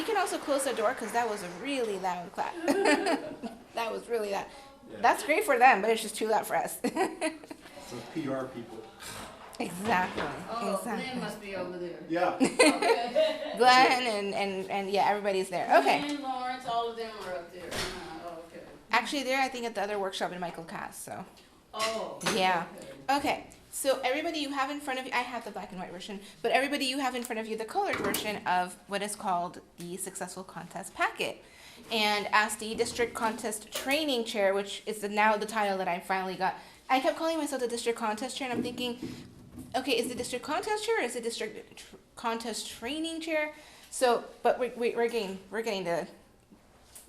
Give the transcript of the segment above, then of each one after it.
can also close the door because that was a really loud clap. That was really loud. Yeah. That's great for them, but it's just too loud for us. So PR people. Exactly. Oh, Exactly. Glenn must be over there. Yeah. Okay. Glenn and yeah, everybody's there. Okay. Glenn, Lawrence, all of them are up there. Okay. Actually, they're I think at the other workshop in Michael Cass. So Oh. yeah. Okay. Okay. So everybody you have in front of you, I have the black and white version, but everybody you have in front of you the colored version of what is called the Successful Contest Packet. And as the District Contest Training Chair, which is now the title that I finally got, I kept calling myself the District Contest Chair, and I'm thinking, okay, is it District Contest Chair or is it Contest Training Chair? So, but we're getting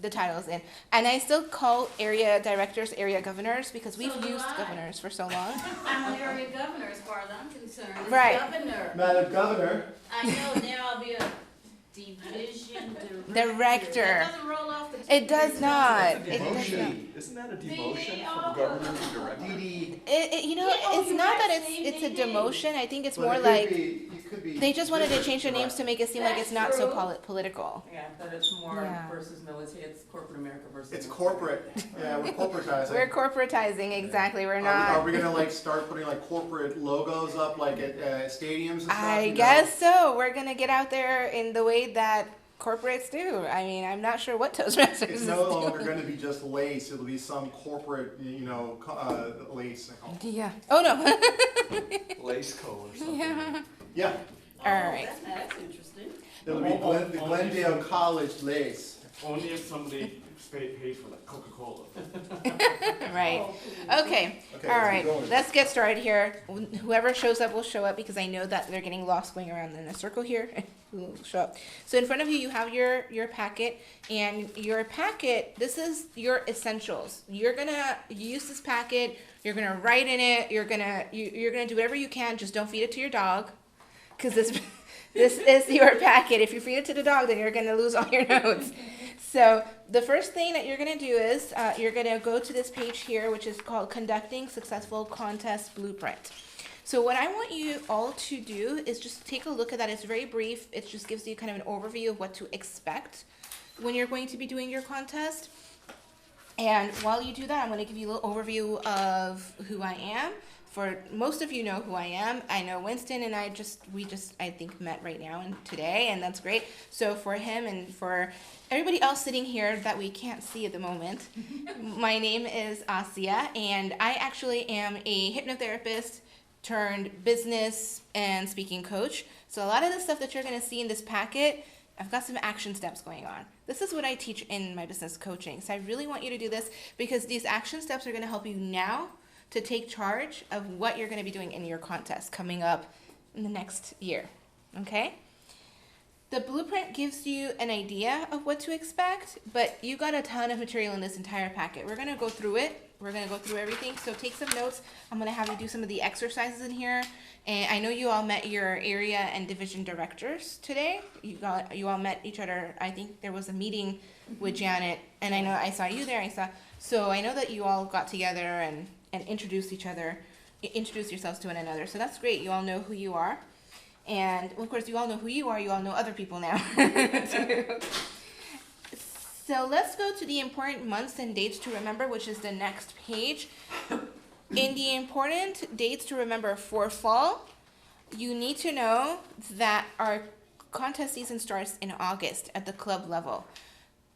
the titles in. And I still call area directors area governors because we've So do used I. governors for so long. I'm an area governor as far as I'm concerned. It's Right. Governor. Madam Governor. I know, now I'll be a division Director. That doesn't roll off the tip It of does your not. tongue. It does not. Isn't that a demotion DD, from governor to director? DD. You know, Yeah, oh, it's you're not right, that Steve, it's a they did. demotion. I think it's But more it like could be they just wanted to different, change the names to make it seem like it's not so That's true. political. Yeah, but it's more Yeah. versus military, it's corporate America versus. It's military. corporate. Yeah, we're corporatizing. We're corporatizing, exactly. We're Are not. we gonna like start putting like corporate logos up like at stadiums and stuff? I you know? guess so. We're gonna get out there in the way that corporates do. I mean, I'm not sure what Toastmasters It's is no doing. longer going to be just L.A.C.E. It'll be some corporate, L.A.C.E. Yeah. Oh no. L.A.C.E. or something. Yeah. Yeah, Oh, All right. That's interesting. it'll be the Glendale College L.A.C.E. Only if somebody paid for like Coca-Cola. Right. Oh, Okay. Okay, All let's right. keep going. Let's get started here. Whoever shows up will show up because I know that they're getting lost going around in a circle here. Who will show up? So in front of you, you have your packet, and your packet. This is your essentials. You're gonna use this packet. You're gonna write in it. You're gonna do whatever you can. Just don't feed it to your dog, because this is your packet. If you feed it to the dog, then you're gonna lose all your notes. So the first thing that you're going to do is you're going to go to this page here, which is called Conducting Successful Contest Blueprint. So what I want you all to do is just take a look at that. It's very brief. It just gives you kind of an overview of what to expect when you're going to be doing your contest. And while you do that, I'm going to give you a little overview of who I am. For most of you know who I am. I know Winston and we just I think met right now and today, and that's great. So for him and for everybody else sitting here that we can't see at the moment, my name is Asia, and I actually am a hypnotherapist turned business and speaking coach. So a lot of the stuff that you're going to see in this packet, I've got some action steps going on. This is what I teach in my business coaching. So I really want you to do this because these action steps are going to help you now to take charge of what you're going to be doing in your contest coming up in the next year, okay? The blueprint gives you an idea of what to expect, but you got a ton of material in this entire packet. We're going to go through it. We're going to go through everything, so take some notes. I'm going to have you do some of the exercises in here, and I know you all met your area and division directors today. You all met each other. I think there was a meeting with Janet, and I know I saw you there. So I know that you all got together and introduce yourselves to one another. So that's great. You all know who you are. And of course, you all know who you are. You all know other people now. too. So let's go to the important months and dates to remember, which is the next page. In the important dates to remember for fall, you need to know that our contest season starts in August at the club level.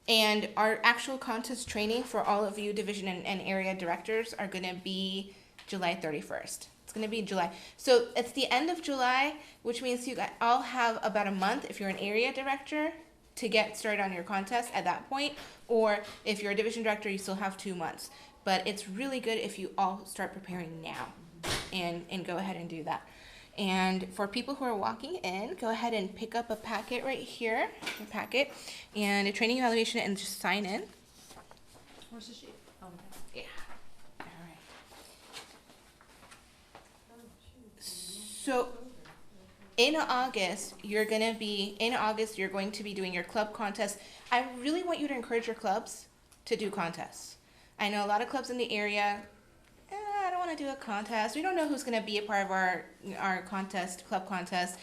And our actual contest training for all of you division and area directors are going to be July 31st. It's going to be in July. So it's the end of July, which means you all have about a month if you're an area director to get started on your contest at that point. Or if you're a division director, you still have 2 months. But it's really good if you all start preparing now and go ahead and do that. And for people who are walking in, go ahead and pick up a packet right here, and a training evaluation, and just sign in. Where's the sheet? Oh, Yeah. All right. So in August, you're going to be doing your club contest. I really want you to encourage your clubs to do contests. I know a lot of clubs in the area, I don't want to do a contest. We don't know who's going to be a part of our club contest.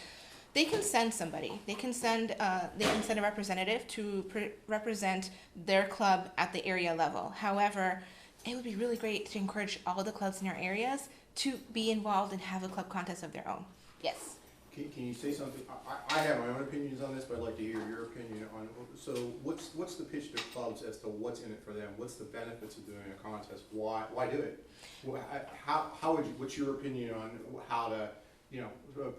They can send somebody. They can send a representative to represent their club at the area level. However, it would be really great to encourage all the clubs in our areas to be involved and have a club contest of their own. Yes. Can you say something? I have my own opinions on this, but I'd like to hear your opinion on it. So what's the pitch to clubs as to what's in it for them? What's the benefits of doing a contest? Why do it? How would you, what's your opinion on how to,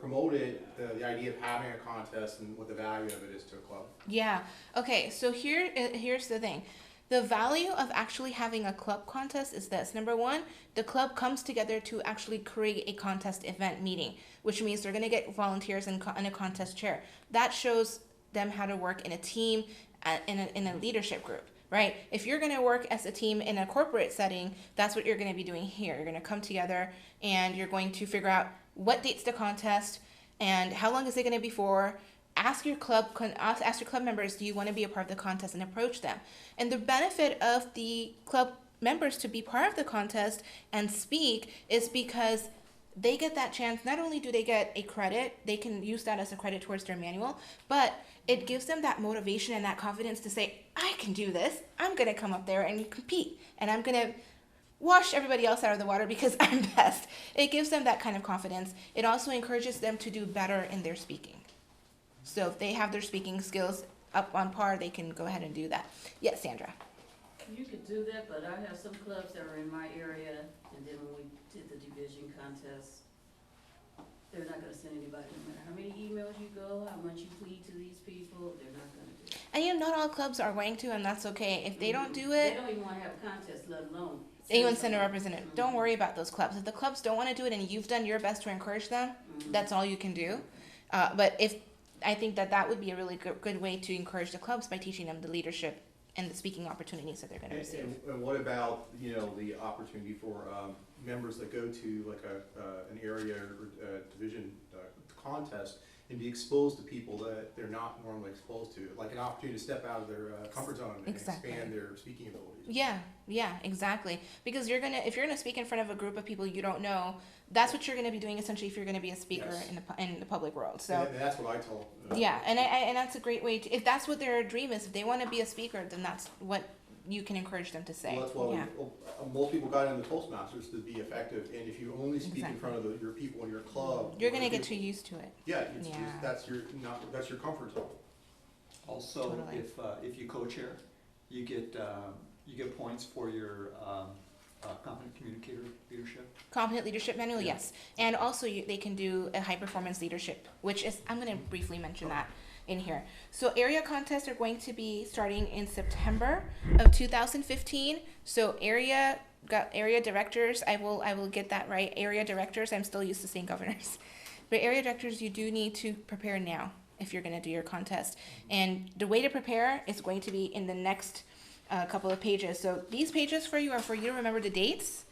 promote it, the idea of having a contest and what the value of it is to a club? Yeah. Okay. So here's the thing. The value of actually having a club contest is this. Number one, the club comes together to actually create a contest event meeting, which means they're going to get volunteers in a contest chair. That shows them how to work in a team, in a leadership group, right? If you're going to work as a team in a corporate setting, that's what you're going to be doing here. You're going to come together and you're going to figure out what date's the contest and how long is it going to be for. Ask your club members, do you want to be a part of the contest, and approach them. And the benefit of the club members to be part of the contest and speak is because they get that chance. Not only do they get a credit, they can use that as a credit towards their manual, but it gives them that motivation and that confidence to say, I can do this. I'm going to come up there and compete, and I'm going to wash everybody else out of the water because I'm best. It gives them that kind of confidence. It also encourages them to do better in their speaking. So if they have their speaking skills up on par, they can go ahead and do that. Yes, Sandra. You could do that, but I have some clubs that are in my area, and then when we did the division contest, they're not gonna send anybody, no matter how many emails you go, how much you plead to these people, they're not gonna do it. And not all clubs are going to, and that's okay. If they don't do They it, don't even wanna have a contest, let alone. anyone send a somebody. representative. Don't worry about those clubs. If the clubs don't want to do it and you've done your best to encourage them, that's all you can do. But I think that would be a really good way to encourage the clubs by teaching them the leadership and the speaking opportunities that they're going to receive. And what about, the opportunity for members that go to like an area or division contest and be exposed to people that they're not normally exposed to, like an opportunity to step out of their comfort zone and Exactly. expand their speaking abilities? Yeah, exactly. Because if you're gonna speak in front of a group of people you don't know, that's what you're gonna be doing essentially if you're gonna be a speaker Yes. in the public world. So And that's what I told. yeah, and that's a great way to, if that's what their dream is, if they want to be a speaker, then that's what you can encourage them to say. Well, that's why Yeah. most people got into Toastmasters to be effective, and if you only speak Exactly. in front of your people in your club, You're gonna get too used to it. Yeah, Yeah. that's your comfort zone. Also, Totally. if you co-chair, you get points for your competent communicator leadership. Competent leadership manual, Yeah. yes. And also they can do a high performance leadership, which is, I'm going to briefly mention that in here. So area contests are going to be starting in September of 2015. So area directors, I will get that right. Area directors, I'm still used to saying governors. But area directors, you do need to prepare now if you're going to do your contest. And the way to prepare is going to be in the next couple of pages. So these pages for you are for you to remember the dates,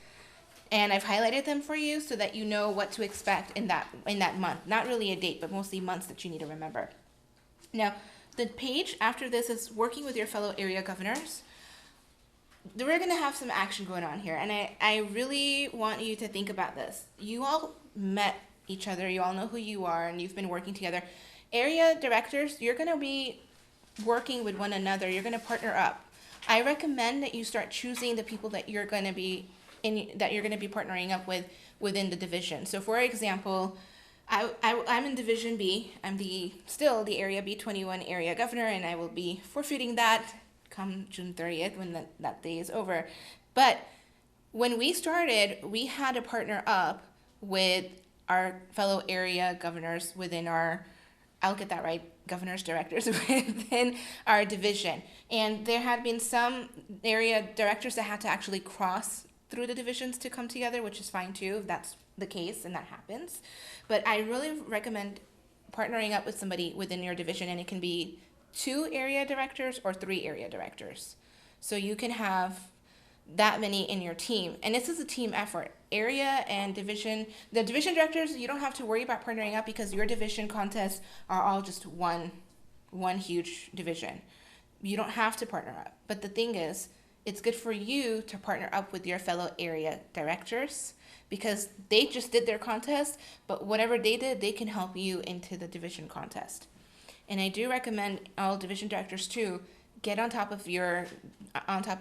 and I've highlighted them for you so that you know what to expect in that month. Not really a date, but mostly months that you need to remember. Now, the page after this is working with your fellow area governors. We're going to have some action going on here, and I really want you to think about this. You all met each other, you all know who you are, and you've been working together. Area directors, you're going to be working with one another. You're going to partner up. I recommend that you start choosing the people that you're going to be partnering up with within the division. So, for example, I'm in Division B. I'm still the Area B21 area governor, and I will be forfeiting that come June 30th when that day is over. But when we started, we had to partner up with our fellow area governors within our, I'll get that right, governors, directors within our division. And there had been some area directors that had to actually cross through the divisions to come together, which is fine too, if that's the case and that happens. But I really recommend partnering up with somebody within your division, and it can be 2 area directors or 3 area directors. So you can have that many in your team. And this is a team effort. Area and division, the division directors, you don't have to worry about partnering up because your division contests are all just one huge division. You don't have to partner up. But the thing is, it's good for you to partner up with your fellow area directors because they just did their contest, but whatever they did, they can help you into the division contest. And I do recommend all division directors too, get on top of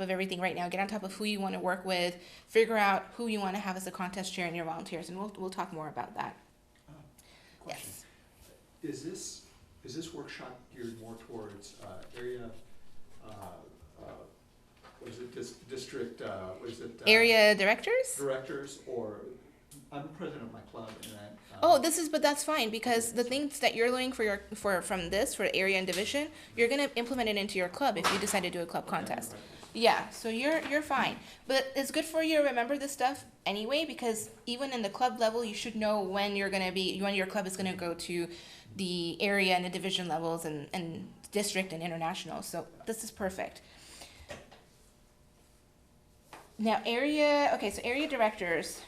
everything right now. Get on top of who you want to work with, figure out who you want to have as a contest chair and your volunteers, and we'll talk more about that. Question. Yes. Is this workshop geared more towards area, what is it, district, what is it? Area directors? Directors, or, I'm president of my club, and I. But that's fine because the things that you're learning for area and division, you're gonna implement it into your club if you decide to do a club contest. Yeah, so you're fine. But it's good for you to remember this stuff anyway because even in the club level, you should know when your club is gonna go to the area and the division levels and district and international. So this is perfect. Now area directors.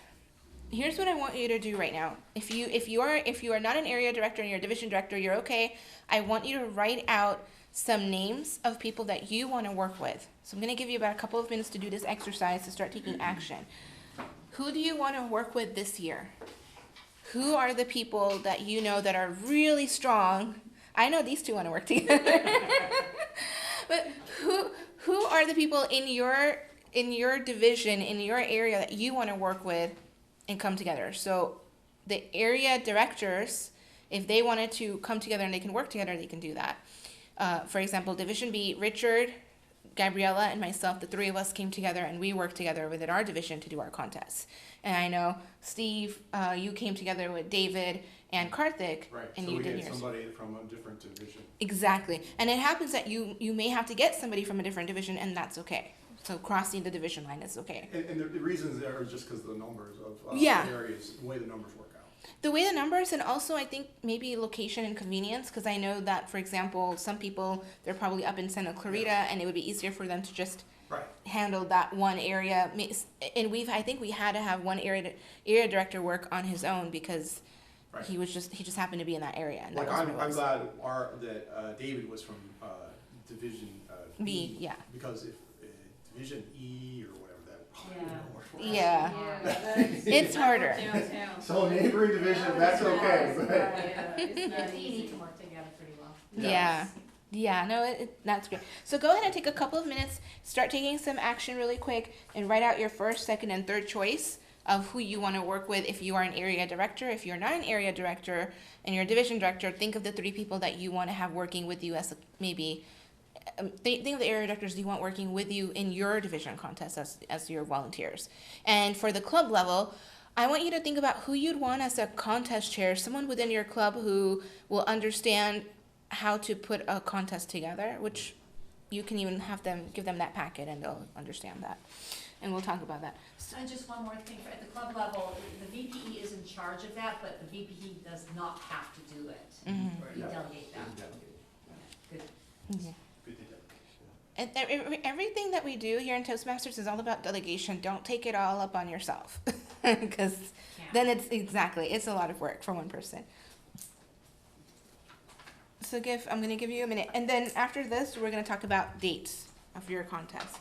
Here's what I want you to do right now. If you are not an area director and you're a division director, you're okay. I want you to write out some names of people that you want to work with. So I'm going to give you about a couple of minutes to do this exercise to start taking action. Who do you want to work with this year? Who are the people that you know that are really strong? I know these two want to work together. But who are the people in your division, in your area that you want to work with and come together? So the area directors, if they wanted to come together and they can work together, they can do that. For example, Division B, Richard, Gabriella, and myself, the three of us came together and we worked together within our division to do our contests. And I know, Steve, you came together with David and Karthik, Right, and so you we did get yours. somebody from a different division. Exactly. And it happens that you may have to get somebody from a different division, and that's okay. So crossing the division line is okay. And the reasons there are just because of the numbers of Yeah. areas, the way the numbers work out. The way the numbers, and also I think maybe location and convenience, because I know that, for example, some people, they're probably up in Santa Clarita, and it would be easier for them to just Right. handle that one area. And I think we had to have one area director work on his own because Right. he just happened to be in that area. And Like that was what it I'm was. glad that David was from Division B, yeah. because if Division E or whatever that. Yeah. that's- It's harder. Downtown. So neighboring division, that's okay. But Yeah, it's not The easy. can work together pretty well. Yeah. Yeah, no, that's great. So go ahead and take a couple of minutes, start taking some action really quick, and write out your first, second, and third choice of who you want to work with if you are an area director. If you're not an area director and you're a division director, think of the three people that you want to have working with you as maybe. Think of the area directors you want working with you in your division contest as your volunteers. And for the club level, I want you to think about who you'd want as a contest chair, someone within your club who will understand how to put a contest together, which you can even give them that packet and they'll understand that. And we'll talk about that. And just one more thing, at the club level, the VPE is in charge of that, but the VPE does not have to do it. Mhm. You delegate that. Good. Okay. Good to know. And everything that we do here in Toastmasters is all about delegation. Don't take it all up on yourself, because then it's a lot of work for one person. So I'm going to give you a minute, and then after this, we're going to talk about dates of your contest.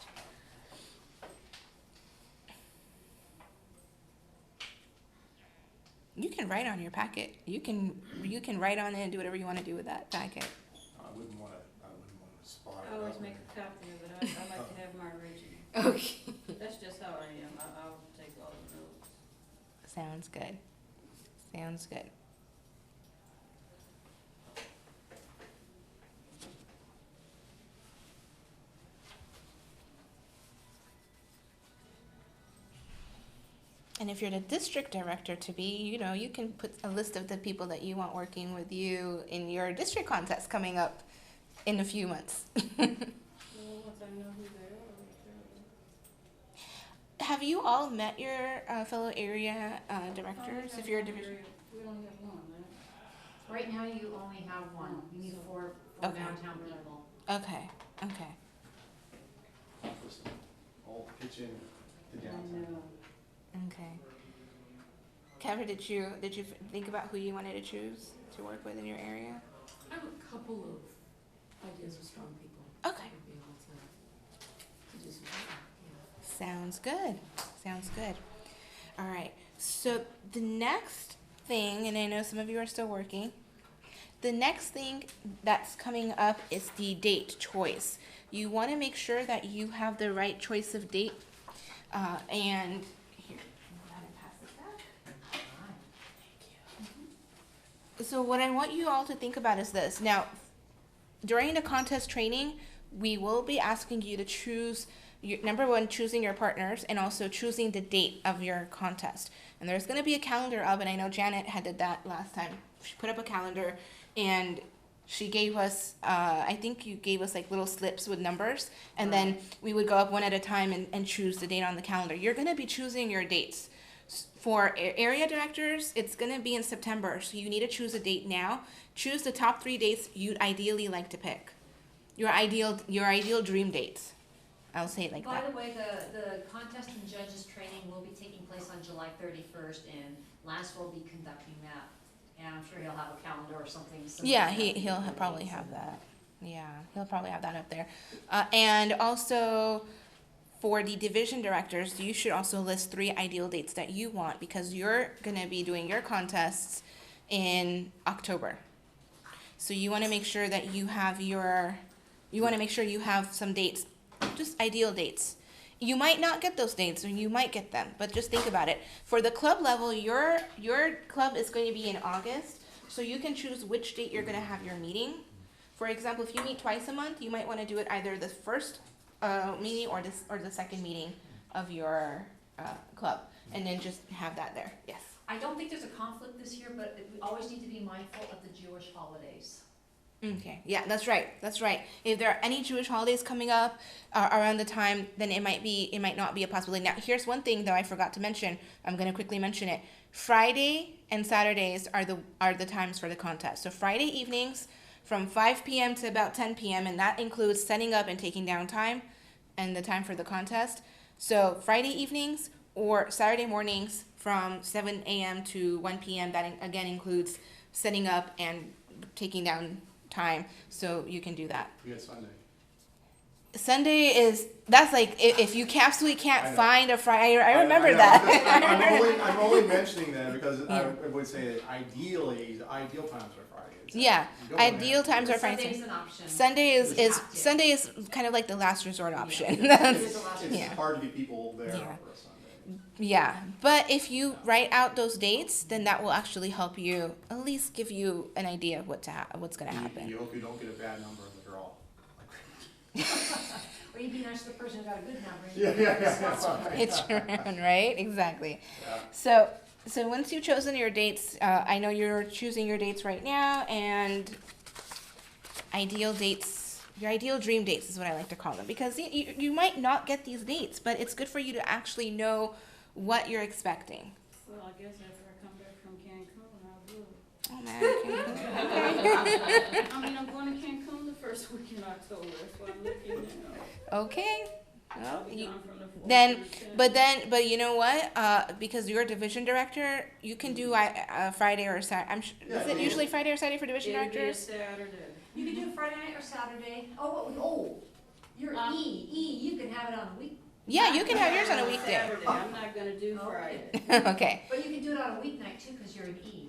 You can write on your packet. You can write on it and do whatever you want to do with that packet. I wouldn't want to spot it. I always make a copy of it, I like to have my original. Okay. That's just how I am, I'll take all the notes. Sounds good. Sounds good. And if you're the district director to be, you can put a list of the people that you want working with you in your district contest coming up in a few months. Well, once I know who they are, Have you all met your fellow area directors? If you're a division. We only have one, right? Right now, you only have one. You need four Okay. downtown people. Okay. All pitch in to downtown. I know. Okay. Kevin, did you think about who you wanted to choose to work with in your area? I have a couple of ideas of strong people. Okay. I'd be able to do some. Sounds good. Sounds good. All right. So the next thing, and I know some of you are still working, the next thing that's coming up is the date choice. You want to make sure that you have the right choice of date. And here, go ahead and pass this back. So what I want you all to think about is this. Now, during the contest training, we will be asking you to choose number one, choosing your partners, and also choosing the date of your contest. And there's going to be a calendar up, and I know Janet had did that last time. She put up a calendar, and she gave us, I think you gave us like little slips with numbers, and then we would go up one at a time and choose the date on the calendar. You're going to be choosing your dates. For area directors, it's going to be in September, so you need to choose a date now. Choose the top 3 dates you'd ideally like to pick. Your ideal dream dates. I'll say it like By that. the way, the contest and judges training will be taking place on July 31st, and Lance will be conducting that. And I'm sure he'll have a calendar or something similar. Yeah, to that. he'll probably have that. Yeah, he'll probably have that up there. And also, for the division directors, you should also list 3 ideal dates that you want, because you're gonna be doing your contests in October. So you want to make sure that you have some dates, just ideal dates. You might not get those dates, or you might get them, but just think about it. For the club level, your club is going to be in August, so you can choose which date you're going to have your meeting. For example, if you meet twice a month, you might want to do it either the first meeting or the second meeting of your club, and then just have that there. Yes. I don't think there's a conflict this year, but we always need to be mindful of the Jewish holidays. Okay. Yeah, that's right. That's right. If there are any Jewish holidays coming up around the time, then it might not be a possibility. Now, here's one thing though I forgot to mention. I'm going to quickly mention it. Friday and Saturdays are the times for the contest. So Friday evenings from 5 p.m. to about 10 p.m. and that includes setting up and taking down time and the time for the contest. So Friday evenings or Saturday mornings from 7 a.m. to 1 p.m. That again includes setting up and taking down time, so you can do that. We got Sunday. Sunday that's like if you absolutely I can't know. find a Friday. I remember know, that. I'm only mentioning that because Yeah. I would say that ideally, the ideal times are Fridays. Yeah, You don't wanna ideal have- times are Friday. Sunday's an option. Sunday is You have to. Sunday is kind of like the last resort option. It is a lot. It's Yeah. hard to get people there Yeah. for a Sunday. Yeah, but if you write out those dates, then that will actually help you at least give you an idea of what's going to happen. You hope you don't get a bad number in the draw. Or you'd be nice to the person who got a good number. Yeah. It's around, right? Exactly. Yeah. So once you've chosen your dates, I know you're choosing your dates right now, and ideal dates, your ideal dream dates is what I like to call them, because you might not get these dates, but it's good for you to actually know what you're expecting. Well, I guess after I come back from Cancun, I'll do it. Oh man. I mean, I'm going to Cancun the first week in October, that's what I'm looking at. Okay. Well, I'll be gone from the 4th then, to the 10th. but you know what? Because you're a division director, you can do Friday or Saturday. Is it usually Friday or Saturday for division It'll be a directors? Saturday. You can do it Friday night or Saturday. You're E, you can have it on a week. Yeah, you can have yours on a weekday. Saturday, I'm not gonna do Friday. Okay. But you can do it on a weeknight too, because you're an E.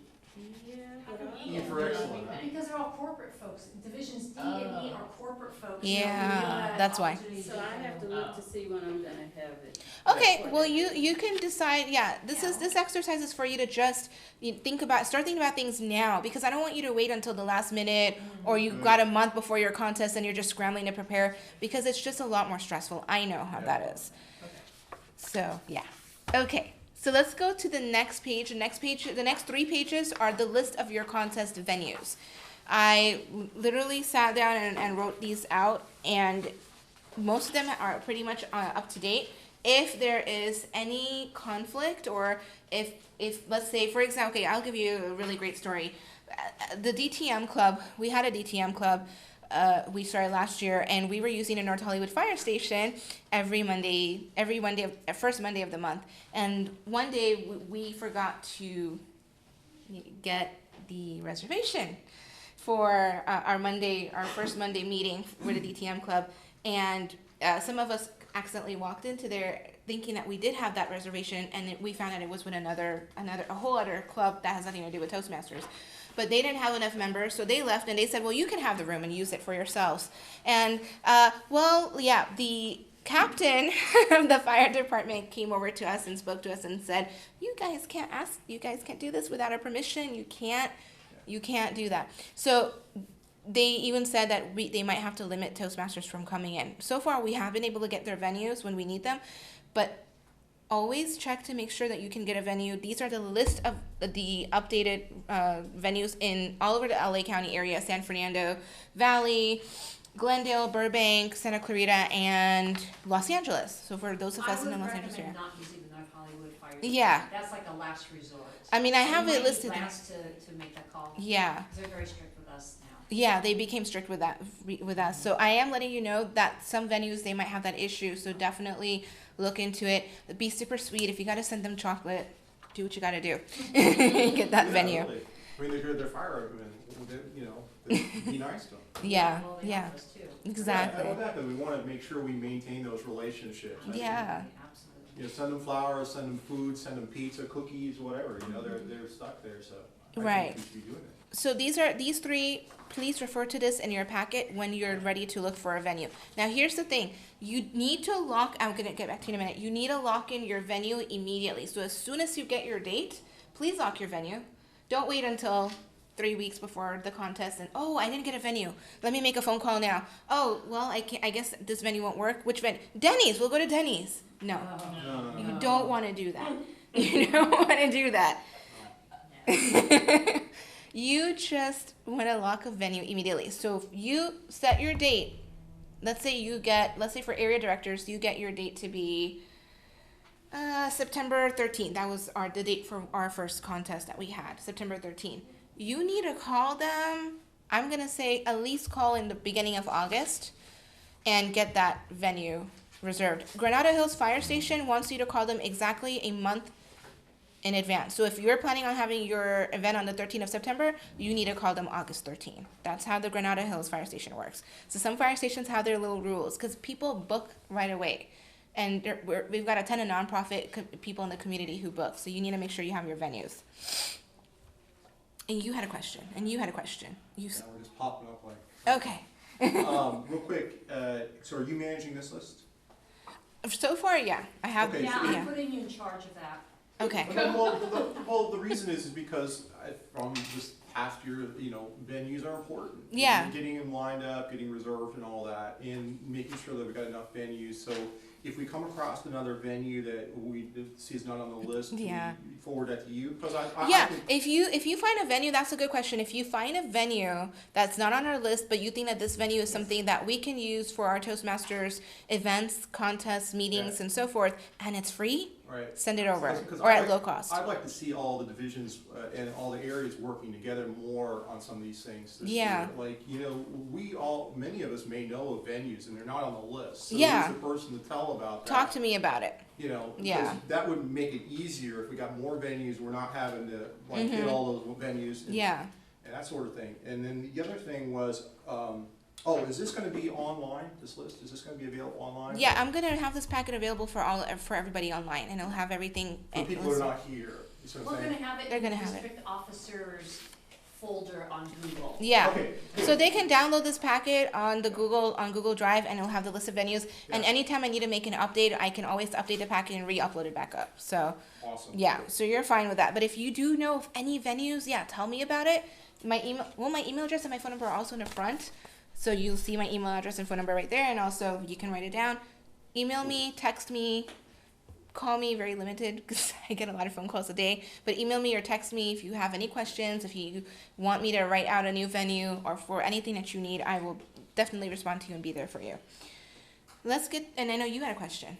Yeah, How come but E E is for not a excellent. weeknight? Because they're all corporate folks. Divisions D and E are corporate folks. so Yeah, you don't have that's why. opportunity So I have to look to see when I'm gonna have it. Okay, well you can decide. Yeah, this exercise is for you to just start thinking about things now, because I don't want you to wait until the last minute or you got a month before your contest and you're just scrambling to prepare, because it's just a lot more stressful. I know how that is. So yeah, okay. So let's go to the next page. The next 3 pages are the list of your contest venues. I literally sat down and wrote these out, and most of them are pretty much up to date. If there is any conflict, or if let's say, for example, okay, I'll give you a really great story. The DTM club, we had a DTM club. We started last year, and we were using a North Hollywood fire station first Monday of the month. And one day we forgot to get the reservation for our first Monday meeting with the DTM club. And some of us accidentally walked into there thinking that we did have that reservation, and we found out it was with a whole other club that has nothing to do with Toastmasters. But they didn't have enough members, so they left, and they said, well, you can have the room and use it for yourselves. And, the captain of the fire department came over to us and spoke to us and said, you guys can't do this without our permission. You can't do that. So they even said that they might have to limit Toastmasters from coming in. So far, we have been able to get their venues when we need them, but always check to make sure that you can get a venue. These are the list of the updated venues in all over the LA County area: San Fernando Valley, Glendale, Burbank, Santa Clarita, and Los Angeles. So for those of us in the Los Angeles area. I would recommend not using the North Hollywood Fire. Yeah. That's like a last resort. I mean, I have You it might need listed. last to make that call. Yeah. 'Cause they're very strict with us now. Yeah, they became strict with that with us. So I am letting you know that some venues they might have that issue. So definitely look into it. Be super sweet. If you got to send them chocolate, do what you got to do. Get that venue. Really. I mean, they're firemen, be nice to them. Yeah, Well, they yeah, have us too. exactly. Yeah, exactly. We want to make sure we maintain those relationships. I mean, Yeah. Absolutely. send them flowers, send them food, send them pizza, cookies, whatever. They're stuck there, so I Right. think we should be doing it. So these three. Please refer to this in your packet when you're ready to look for a venue. Now, here's the thing. You need to lock, I'm going to get back to you in a minute. You need to lock in your venue immediately. So as soon as you get your date, please lock your venue. Don't wait until 3 weeks before the contest and, oh, I didn't get a venue. Let me make a phone call now. Oh, well, I guess this venue won't work. Which venue? Denny's. We'll go to Denny's. No. No. You don't want to do that. You don't want to do that. You just want to lock a venue immediately. So if you set your date, let's say for area directors, you get your date to be September 13th. That was the date for our first contest that we had, September 13th. You need to call them, I'm going to say at least call in the beginning of August and get that venue reserved. Granada Hills Fire Station wants you to call them exactly a month in advance. So if you're planning on having your event on the 13th of September, you need to call them August 13th. That's how the Granada Hills Fire Station works. So some fire stations have their little rules because people book right away. And we've got a ton of nonprofit people in the community who book. So you need to make sure you have your venues. And you had a question. Yeah, we're just popping up like. Okay. Real quick, so are you managing this list? So far, yeah. I have. Okay, Yeah, so- I'm putting you in charge of that. Okay. Well, the reason is because from this past year, venues are important. Yeah. Getting them lined up, getting reserved and all that, and making sure that we've got enough venues. So if we come across another venue that we see is not on the list, Yeah. we forward that to you? Because Yeah, I think, if you find a venue, that's a good question. If you find a venue that's not on our list, but you think that this venue is something that we can use for our Toastmasters events, contests, meetings, Yeah. and so forth, and it's free, right. send it over, 'Cause or I'd at like- low cost. I'd like to see all the divisions and all the areas working together more on some of these things this Yeah. year. Like, many of us may know of venues and they're not on the list. So Yeah. who's the person to tell about that? Talk to me about it. Because Yeah. that would make it easier if we got more venues, we're not having to hit all those venues. And, Yeah. and that sort of thing. And then the other thing was, is this gonna be online, this list? Is this gonna be available online? Yeah, I'm gonna have this packet available for everybody online, and it'll have everything. For people who are not here, you see what We're I'm gonna saying? have it They're in the gonna have it. district officers folder on Google. Yeah. Okay. So they can download this packet on Google Drive, and it'll have the list of venues. And Yeah. anytime I need to make an update, I can always update the packet and re-upload it back up. So Awesome. yeah, so you're fine with that. But if you do know of any venues, yeah, tell me about it. My email address and my phone number are also in the front. So you'll see my email address and phone number right there, and also you can write it down. Email me, text me, call me, very limited because I get a lot of phone calls a day. But email me or text me if you have any questions. If you want me to write out a new venue or for anything that you need, I will definitely respond to you and be there for you. And I know you had a question.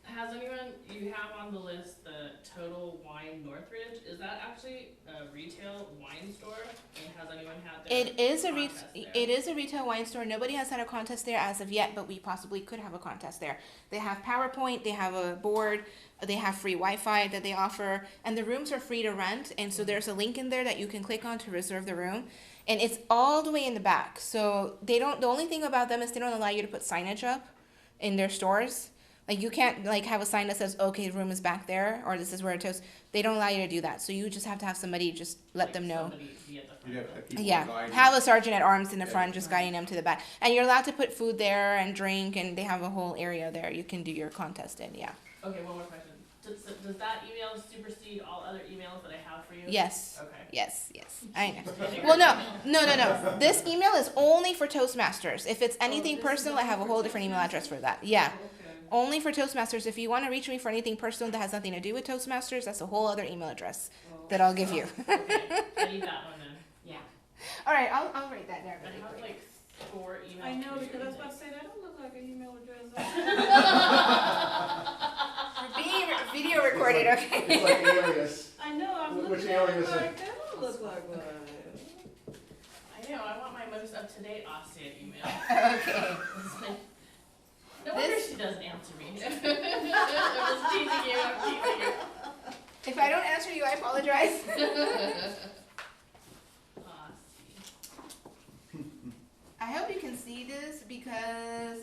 Has anyone, you have on the list the Total Wine Northridge, is that actually a retail wine store? And has anyone had their It is contest a retail wine store. Nobody has had a contest there as of yet, but we possibly could have a contest there. They have PowerPoint, they have a board, they have free Wi-Fi that they offer, and the rooms are free to rent. And so there's a link in there that you can click on to reserve the room, and it's all the way in the back. So the only thing about them is they don't allow you to put signage up. in their stores. Like you can't like have a sign that says, okay, the room is back there, or this is where it toast. They don't allow you to do that. So you just have to have somebody just let Like them know. somebody be at the front You have of to it. have people Yeah, guiding. have a sergeant at arms in the Yeah. front just guiding them to the back. And you're allowed to put food there and drink, and they have a whole area there you can do your contest in, yeah. Okay, one more question. Does that email supersede all other emails that I have for you? Yes, Okay. yes, I know. Well, no. This email is only for Toastmasters. If it's anything this is personal, I have a only whole for different email address for that. Yeah, Okay. only for Toastmasters. If you want to reach me for anything personal that has nothing to do with Toastmasters, that's a whole other email address that I'll give you. Okay, I need that one then. Yeah. All right, I'll write that down I really have quick. like 4 emails. I know, to because I was use. about to say, that don't look like an email address. We're being video recorded, okay? It's like alias. I know, I'm Which looking at alias it is it? like, that don't look like what I know, I want my most up-to-date Austin email. Okay. No wonder This- she doesn't answer me. I'm just teasing you, I'm teasing you. If I don't answer you, I apologize. I hope you can see this because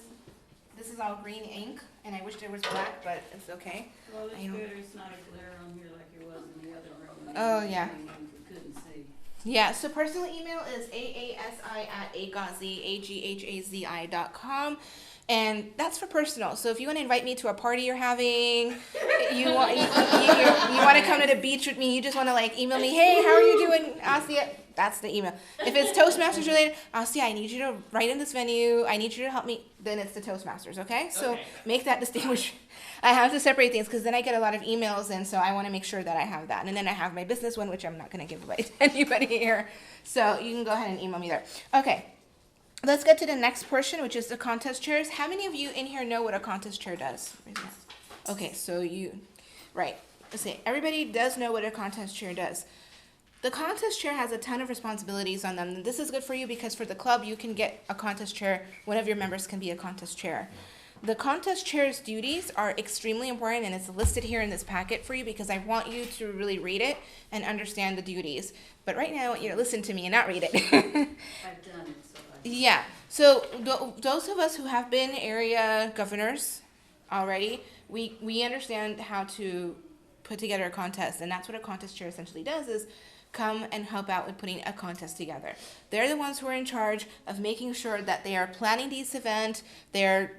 this is all green ink, and I wish there was black, but it's okay. Well, it's I know. better, it's not a glare on here like it was in the other room. Oh, yeah. You couldn't see. Yeah, so personal email is aasi@aghazi.com. And that's for personal. So if you want to invite me to a party you're having, you want to come to the beach with me, you just want to like email me, hey, how are you doing, Asia? That's the email. If it's Toastmasters related, Asia, I need you to write in this venue. I need you to help me. Then it's the Toastmasters, okay? So Okay. make that distinguish. I have to separate things because then I get a lot of emails, and so I want to make sure that I have that. And then I have my business one, which I'm not going to give away to anybody here. So you can go ahead and email me there. Okay. Let's get to the next portion, which is the contest chairs. How many of you in here know what a contest chair does? Okay, so right. Let's see. Everybody does know what a contest chair does. The contest chair has a ton of responsibilities on them. This is good for you because for the club, you can get a contest chair. One of your members can be a contest chair. The contest chair's duties are extremely important, and it's listed here in this packet for you because I want you to really read it and understand the duties. But right now, I want you to listen to me and not read it. I've done it, so I. Yeah. So those of us who have been area governors already, we understand how to put together a contest, and that's what a contest chair essentially does is come and help out with putting a contest together. They're the ones who are in charge of making sure that they are planning these events, they're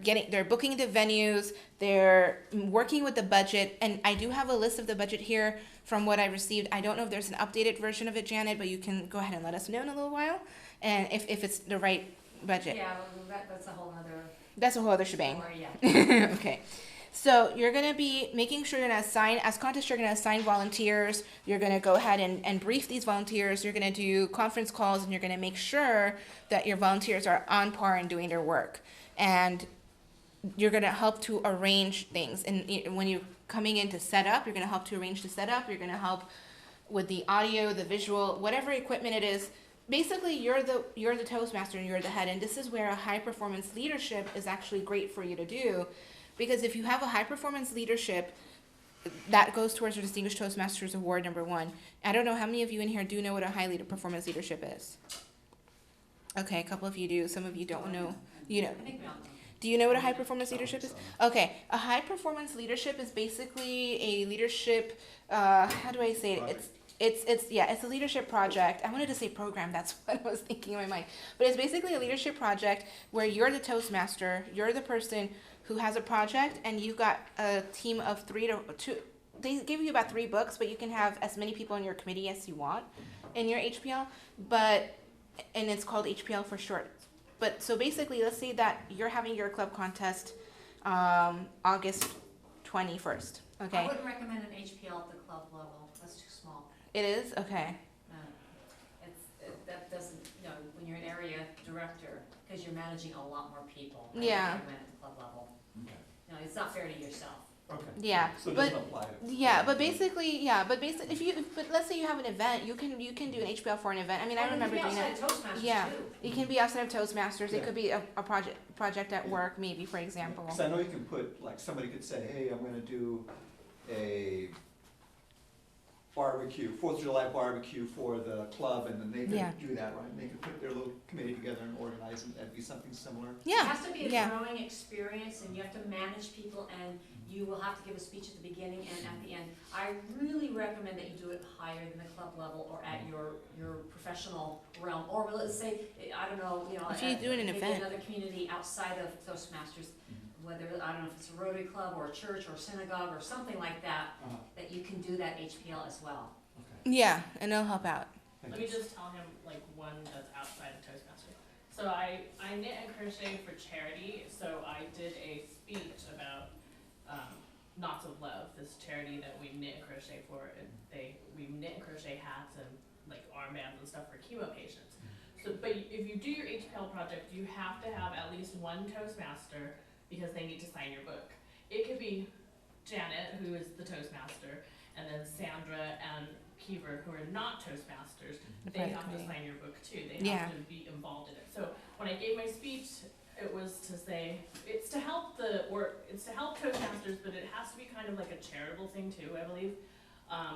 booking the venues, they're working with the budget, and I do have a list of the budget here from what I received. I don't know if there's an updated version of it, Janet, but you can go ahead and let us know in a little while, and if it's the right budget. Yeah, well, that's a whole other That's a whole other shebang. story, yeah. Okay. So you're going to be making sure you're going to assign, as contest, you're going to assign volunteers. You're going to go ahead and brief these volunteers. You're going to do conference calls, and you're going to make sure that your volunteers are on par and doing their work. And you're going to help to arrange things. And when you're coming in to set up, you're going to help to arrange the setup. You're going to help with the audio, the visual, whatever equipment it is. Basically, you're the Toastmaster and you're the head. And this is where a high performance leadership is actually great for you to do. Because if you have a high performance leadership, that goes towards your Distinguished Toastmasters Award #1. I don't know how many of you in here do know what a high performance leadership is. Okay, a couple of you do. Some of you don't know. You know. I think we all know. Do you know what a high performance leadership is? Okay, a high performance leadership is basically a leadership. How do I say it? It's a leadership project. I wanted to say program. That's what I was thinking in my mind. But it's basically a leadership project where you're the Toastmaster. You're the person who has a project, and you've got a team of 3 to 2. They give you about 3 books, but you can have as many people in your committee as you want in your HPL. And it's called HPL for short. But so basically, let's say that you're having your club contest August 21st. I Okay, wouldn't recommend an HPL at the club level, that's too small. it is okay. That doesn't, when you're an area director, because you're managing a lot more people. I Yeah. wouldn't recommend at the club level. Okay. No, it's not fair to yourself. Okay. Yeah, So it but doesn't apply to. but let's say you have an event, you can do an HPL for an event. I mean, I remember doing it. it. Toastmasters Yeah. too. It can be outside of Toastmasters. It Yeah. could be a project at work, maybe, for example. Because I know you can put, like, somebody could say, hey, I'm gonna do a barbecue, 4th of July barbecue for the club, and then they Yeah. could do that, right? And they could put their little committee together and organize, and that'd be something similar. It Yeah, has to be a yeah. growing experience, and you have to manage people, and you will have to give a speech at the beginning and at the end. I really recommend that you do it higher than the club level or at your professional realm, or let's say, I don't know, If you do an maybe event. another community outside of Toastmasters, whether, I don't know if it's a Rotary Club or a church or a synagogue or something like that, Uh-huh. that you can do that HPL as well. Okay. Yeah, and it'll help out. Thank Let you. me just tell him like one that's outside of Toastmasters. So I knit and crochet for charity. So I did a speech about Knots of Love, this charity that we knit and crochet for. And we knit and crochet hats and like armbands and stuff for chemo patients. So, but if you do your HPL project, you have to have at least one Toastmaster because they need to sign your book. It could be Janet, who is the Toastmaster, and then Sandra and Kiever, who are not Toastmasters, they have to sign your book too. They Yeah. have to be involved in it. So when I gave my speech, it was to say it's to help Toastmasters, but it has to be kind of like a charitable thing too, I believe.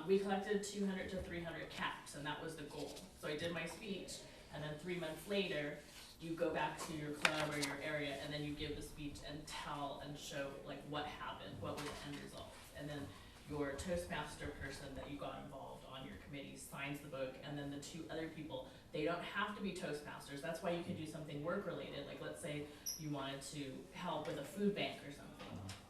We collected 200 to 300 caps, and that was the goal. So I did my speech, and then 3 months later, you go back to your club or your area, and then you give the speech and tell and show like what happened, what were the end results, and then your Toastmaster person that you got involved on your committee signs the book, and then the 2 other people, they don't have to be Toastmasters. That's why you could do something work-related, like let's say you wanted to help with a food bank or something.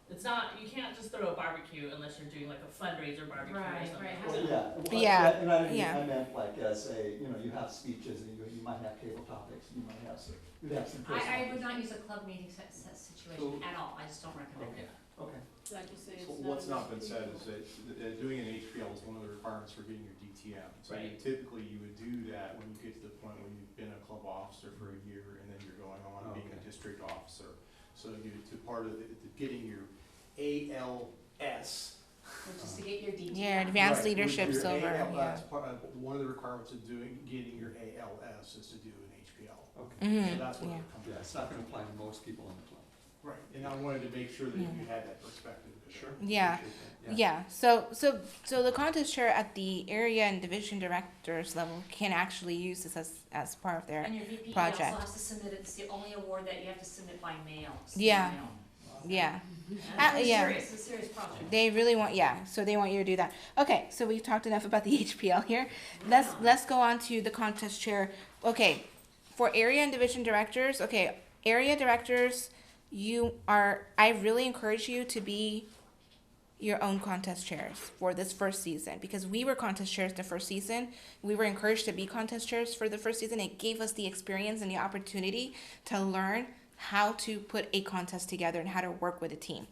It's not, you can't just throw a barbecue unless you're doing like a fundraiser barbecue or Right, something. right. Well, yeah. Well, Yeah, And I yeah. meant like, say, you have speeches, and you might have table topics, you might have some, you'd have some personal. I would not use a club meeting situation at all. I just don't recommend Okay, it. okay. Like you say, So it's what's not about been said people. is that doing an HPL is one of the requirements for getting your DTM. So Right. typically you would do that when you get to the point where you've been a club officer for a year and then you're going on and being a Okay. district officer. So part of getting your ALS. Which is to get your DTM. Yeah, advanced Right, leadership your silver. ALS, Yeah. one of the requirements of getting your ALS is to do an HPL. Okay. So Mhm. that's what Yeah. it comes Yeah, it's not gonna apply to most people in the club. Right, and I wanted to make sure that Yeah. you had that perspective. Yeah. Appreciate that. Yeah. So the contest chair at the area and division directors level can actually use this as part of their And your VP project. also has to submit it. It's the only award that you have to submit by mail. Yeah. Mail. yeah. And it's yeah. serious. It's a serious project. They really want, so they want you to do that. Okay, so we've talked enough about the HPL here. Let's go on to the contest chair. Okay, for area and division directors, area directors, I really encourage you to be your own contest chairs for this first season, because we were contest chairs the first season. We were encouraged to be contest chairs for the first season. It gave us the experience and the opportunity to learn how to put a contest together and how to work with a team.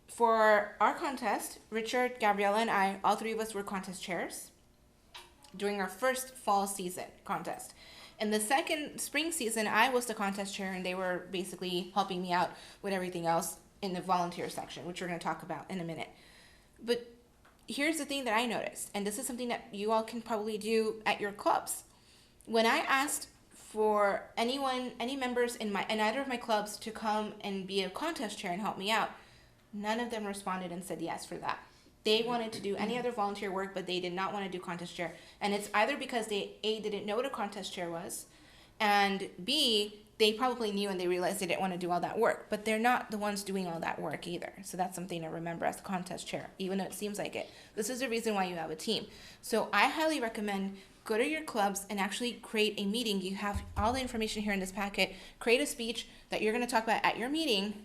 For our contest, Richard, Gabriella, and I, all 3 of us were contest chairs during our first fall season contest. In the second spring season, I was the contest chair, and they were basically helping me out with everything else in the volunteer section, which we're going to talk about in a minute. But here's the thing that I noticed, and this is something that you all can probably do at your clubs. When I asked for any members in either of my clubs to come and be a contest chair and help me out, none of them responded and said yes for that. They wanted to do any other volunteer work, but they did not want to do contest chair. And it's either because they, A, didn't know what a contest chair was, and B, they probably knew and they realized they didn't want to do all that work. But they're not the ones doing all that work either. So that's something to remember as a contest chair, even though it seems like it. This is the reason why you have a team. So I highly recommend go to your clubs and actually create a meeting. You have all the information here in this packet. Create a speech that you're going to talk about at your meeting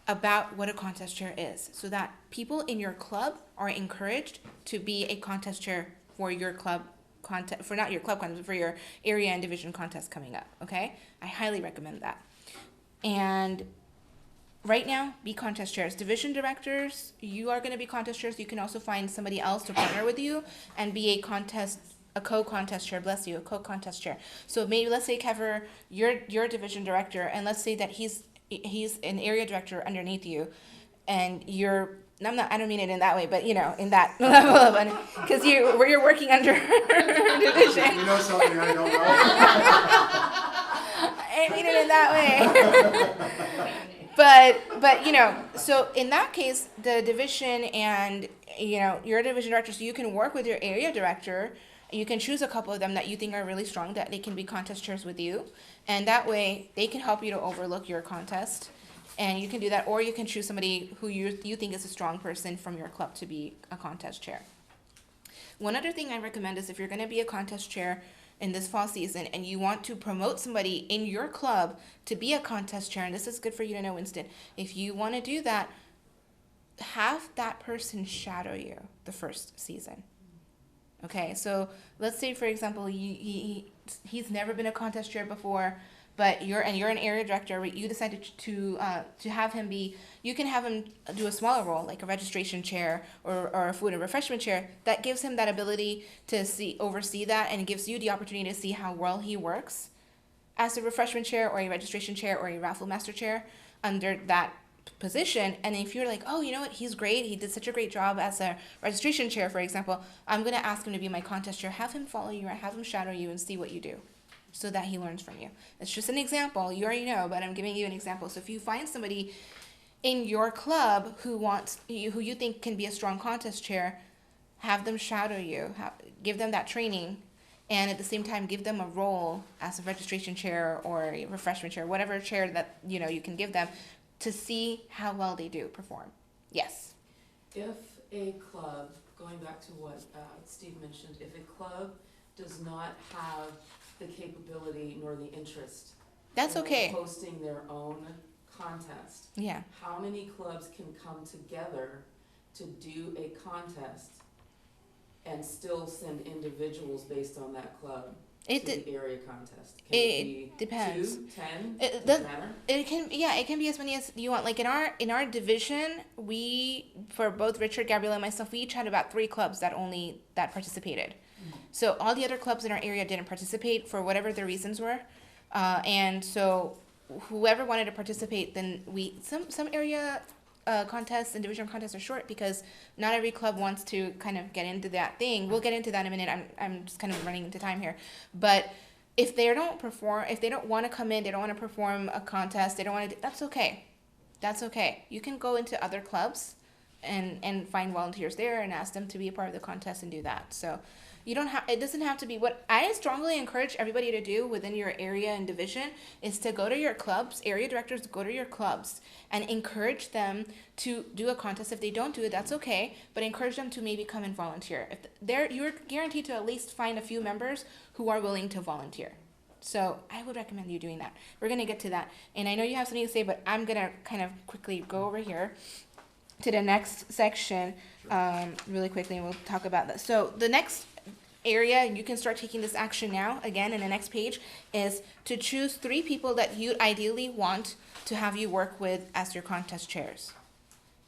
about what a contest chair is, so that people in your club are encouraged to be a contest chair for your club contest, for not your club contest, for your area and division contest coming up. Okay, I highly recommend that. And right now, be contest chairs. Division directors, you are going to be contest chairs. You can also find somebody else to partner with you and be a co-contest chair. Bless you, a co-contest chair. So maybe let's say Kevin, you're a division director, and let's say that he's an area director underneath you, and I don't mean it in that way, but in that level of, because you're working under division. You know something I don't know? I mean it in that way. but you know, so in that case, the division and you're a division director, so you can work with your area director. You can choose a couple of them that you think are really strong that they can be contest chairs with you, and that way they can help you to overlook your contest, and you can do that, or you can choose somebody who you think is a strong person from your club to be a contest chair. One other thing I recommend is if you're going to be a contest chair in this fall season and you want to promote somebody in your club to be a contest chair, and this is good for you to know, Winston, if you want to do that, have that person shadow you the first season. Okay, so let's say, for example, he's never been a contest chair before, but you're an area director, but you decided to have him be, you can have him do a smaller role, like a registration chair or a food and refreshment chair. That gives him that ability to oversee that, and gives you the opportunity to see how well he works as a refreshment chair or a registration chair or a raffle master chair under that position. And if you're like, oh, you know what, he's great, he did such a great job as a registration chair, for example, I'm going to ask him to be my contest chair. Have him follow you or have him shadow you and see what you do, so that he learns from you. It's just an example. You already know, but I'm giving you an example. So if you find somebody in your club who you think can be a strong contest chair, have them shadow you, give them that training, and at the same time give them a role as a registration chair or a refreshment chair, whatever chair that you can give them, to see how well they do perform. Yes. If a club, going back to what Steve mentioned, if a club does not have the capability nor the interest That's in okay. hosting their own contest, Yeah. how many clubs can come together to do a contest and still send individuals based on that club to the area contest? Can it be depends. 2, 10? It Doesn't matter? It can be as many as you want. Like in our division, for both Richard, Gabriella, and myself, we each had about 3 clubs that participated. So all the other clubs in our area didn't participate for whatever their reasons were, and so whoever wanted to participate, then some area contests and division contests are short because not every club wants to kind of get into that thing. We'll get into that in a minute. I'm just kind of running into time here, but if they don't want to come in, they don't want to perform a contest, they don't want to. That's okay. That's okay. You can go into other clubs and find volunteers there and ask them to be a part of the contest and do that. So it doesn't have to be. What I strongly encourage everybody to do within your area and division is to go to your clubs. Area directors, go to your clubs and encourage them to do a contest. If they don't do it, that's okay, but encourage them to maybe come and volunteer. You're guaranteed to at least find a few members who are willing to volunteer. So I would recommend you doing that. We're going to get to that. And I know you have something to say, but I'm going to kind of quickly go over here to the next section really quickly, and we'll talk about that. So the next area, you can start taking this action now, again, in the next page, is to choose 3 people that you ideally want to have you work with as your contest chairs.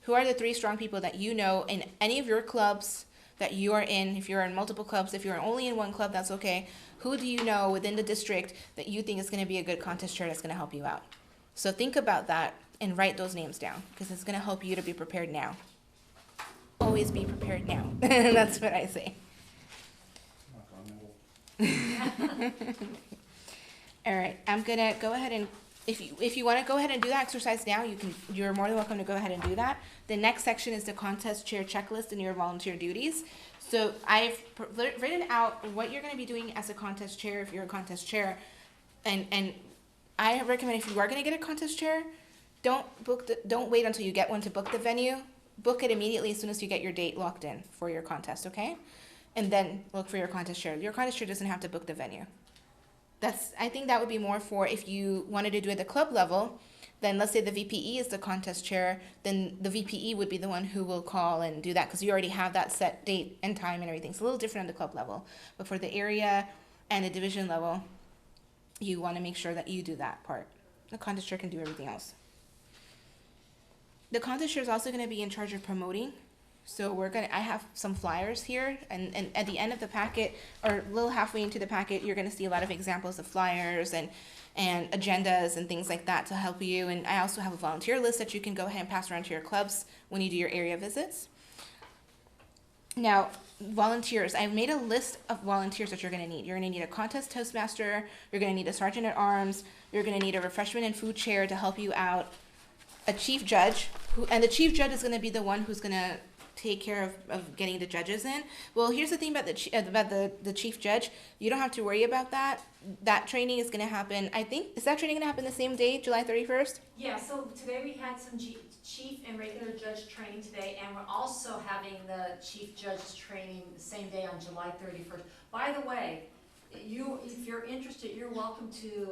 Who are the 3 strong people that you know in any of your clubs that you are in? If you're in multiple clubs, if you're only in one club, that's okay. Who do you know within the district that you think is going to be a good contest chair that's going to help you out? So think about that and write those names down, because it's going to help you to be prepared now. Always be prepared now. That's what I say. All right, I'm gonna go ahead and if you want to go ahead and do that exercise now, you're more than welcome to go ahead and do that. The next section is the contest chair checklist and your volunteer duties. So I've written out what you're going to be doing as a contest chair if you're a contest chair, and I recommend, if you are going to get a contest chair, don't wait until you get one to book the venue. Book it immediately as soon as you get your date locked in for your contest, okay? And then look for your contest chair. Your contest chair doesn't have to book the venue. I think that would be more for if you wanted to do it at the club level. Then let's say the VPE is the contest chair, then the VPE would be the one who will call and do that, because you already have that set date and time and everything. It's a little different on the club level. But for the area and the division level, you want to make sure that you do that part. The contest chair can do everything else. The contest chair is also going to be in charge of promoting. So I have some flyers here, and at the end of the packet, or a little halfway into the packet, you're going to see a lot of examples of flyers and agendas and things like that to help you. And I also have a volunteer list that you can go ahead and pass around to your clubs when you do your area visits. Now, volunteers, I've made a list of volunteers that you're going to need. You're going to need a contest toastmaster, you're going to need a sergeant at arms, you're going to need a refreshment and food chair to help you out, a chief judge, and the chief judge is going to be the one who's going to take care of getting the judges in. Well, here's the thing about the chief judge. You don't have to worry about that. That training is going to happen. I think, is that training going to happen the same day, July 31st? Yeah, so today we had some chief and regular judge training today, and we're also having the chief judge training the same day on July 31st. By the way, if you're interested, you're welcome to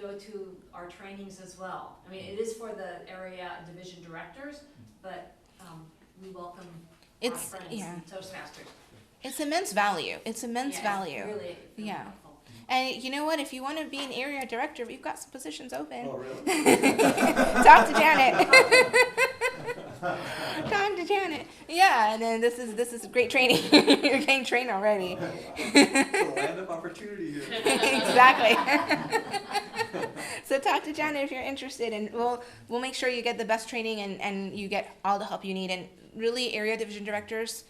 go to our trainings as well. I mean, it is for the area division directors, but we welcome our It's, friends yeah. and Toastmasters. It's immense value. It's immense Yeah, value. Really, really Yeah. helpful. And you know what? If you want to be an area director, we've got some positions open. Oh, really? Talk to Janet. Talk to Janet. Yeah, and then this is great training. You're getting trained already. It's a land of opportunity here. Exactly. So talk to Janet if you're interested, and we'll make sure you get the best training and you get all the help you need. And really, area division directors,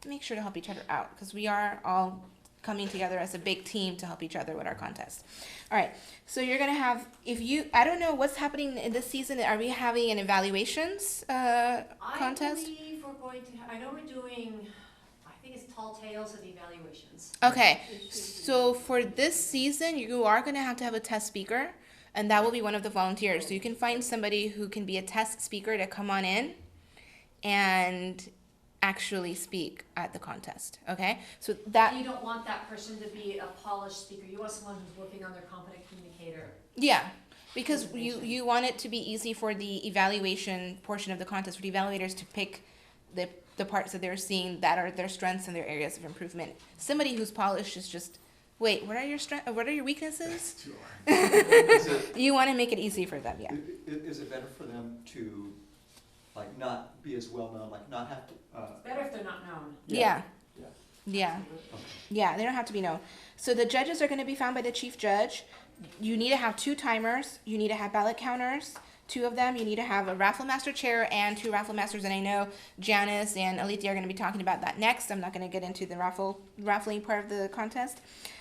make sure to help each other out, because we are all coming together as a big team to help each other with our contest. All right, so you're gonna have, I don't know what's happening in this season. Are we having an evaluations contest? I believe we're going to, I know we're doing, I think it's tall tales of evaluations. Okay, so for this season, you are gonna have to have a test speaker, and that will be one of the volunteers. So you can find somebody who can be a test speaker to come on in and actually speak at the contest, okay? So that, You don't want that person to be a polished speaker, you want someone who's working on their competent communicator. yeah, because you want it to be easy for the evaluation portion of the contest, for the evaluators to pick the parts that they're seeing that are their strengths and their areas of improvement. Somebody who's polished is just, wait, what are your what are your weaknesses? Is it, You want to make it easy for them, yeah. is it better for them to, like, not be as well known, like, not have to, It's better if they're not known. Yeah. Yeah. Yeah. Yeah, they don't have to be known. So the judges are going to be found by the chief judge. You need to have 2 timers. You need to have ballot counters, 2 of them. You need to have a raffle master chair and 2 raffle masters. And I know Janice and L.A.C.E are going to be talking about that next. I'm not going to get into the raffling part of the contest.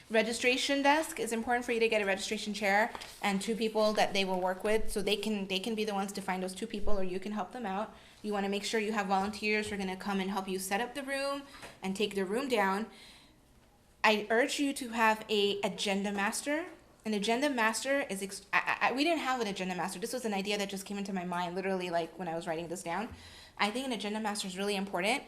Registration desk is important for you to get a registration chair and 2 people that they will work with, so they can be the ones to find those 2 people, or you can help them out. You want to make sure you have volunteers who are going to come and help you set up the room and take the room down. I urge you to have a agenda master. An agenda master is, we didn't have an agenda master. This was an idea that just came into my mind literally like when I was writing this down. I think an agenda master is really important